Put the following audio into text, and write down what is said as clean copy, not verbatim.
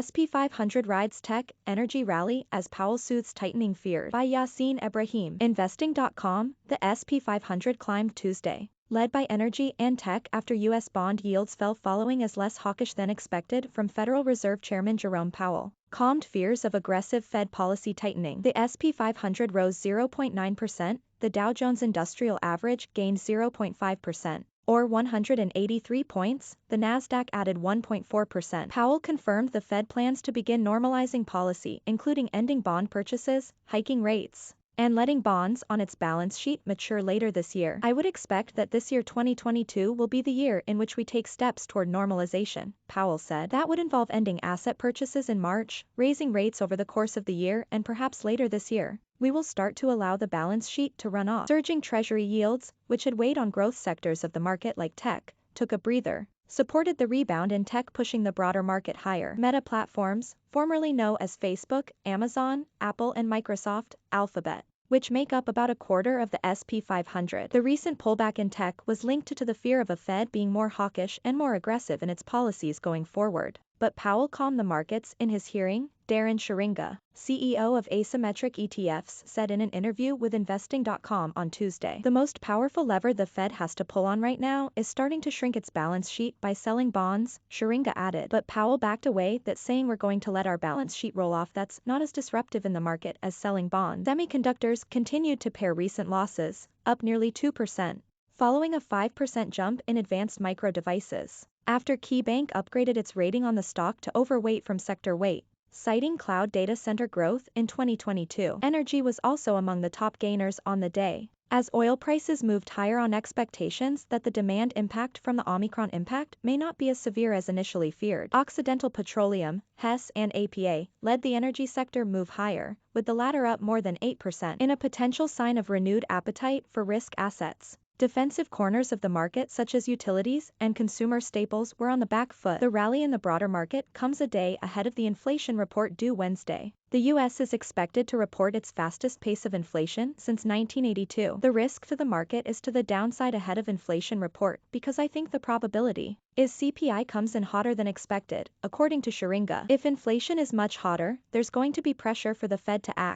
SP 500 rides tech, energy rally as Powell soothes tightening fears by Yasin Ebrahim. Investing.com, the SP 500 climbed Tuesday, led by energy and tech after U.S. bond yields fell following as less hawkish than expected from Federal Reserve Chairman Jerome Powell. Calmed fears of aggressive Fed policy tightening. The SP 500 rose 0.9%, the Dow Jones Industrial Average gained 0.5%. Or 183 points, the Nasdaq added 1.4%. Powell confirmed the Fed plans to begin normalizing policy, including ending bond purchases, hiking rates, and letting bonds on its balance sheet mature later this year. I would expect that this year 2022 will be the year in which we take steps toward normalization, Powell said. That would involve ending asset purchases in March, raising rates over the course of the year, and perhaps later this year we will start to allow the balance sheet to run off. Surging treasury yields, which had weighed on growth sectors of the market like tech, took a breather, supported the rebound in tech pushing the broader market higher. Meta platforms, formerly known as Facebook, Amazon, Apple and Microsoft, Alphabet, which make up about a quarter of the SP 500. The recent pullback in tech was linked to the fear of a Fed being more hawkish and more aggressive in its policies going forward. But Powell calmed the markets in his hearing. Schuringa, CEO of asymmetric ETFs, said in an interview with Investing.com on Tuesday. The most powerful lever the Fed has to pull on right now is starting to shrink its balance sheet by selling bonds, Schuringa added. But Powell backed away, that saying we're going to let our balance sheet roll off, that's not as disruptive in the market as selling bonds. Semiconductors continued to pare recent losses, up nearly 2%, following a 5% jump in advanced micro devices, after KeyBank upgraded its rating on the stock to overweight from sector weight, citing cloud data center growth in 2022. Energy was also among the top gainers on the day, as oil prices moved higher on expectations that the demand impact from the Omicron impact may not be as severe as initially feared. Occidental Petroleum, Hess and APA led the energy sector move higher, with the latter up more than 8% in a potential sign of renewed appetite for risk assets. Defensive corners of the market such as utilities and consumer staples were on the back foot. The rally in the broader market comes a day ahead of the inflation report due Wednesday. The U.S. is expected to report its fastest pace of inflation since 1982. The risk to the market is to the downside ahead of inflation report because I think the probability is CPI comes in hotter than expected, according to Schuringa. If inflation is much hotter, there's going to be pressure for the Fed to act.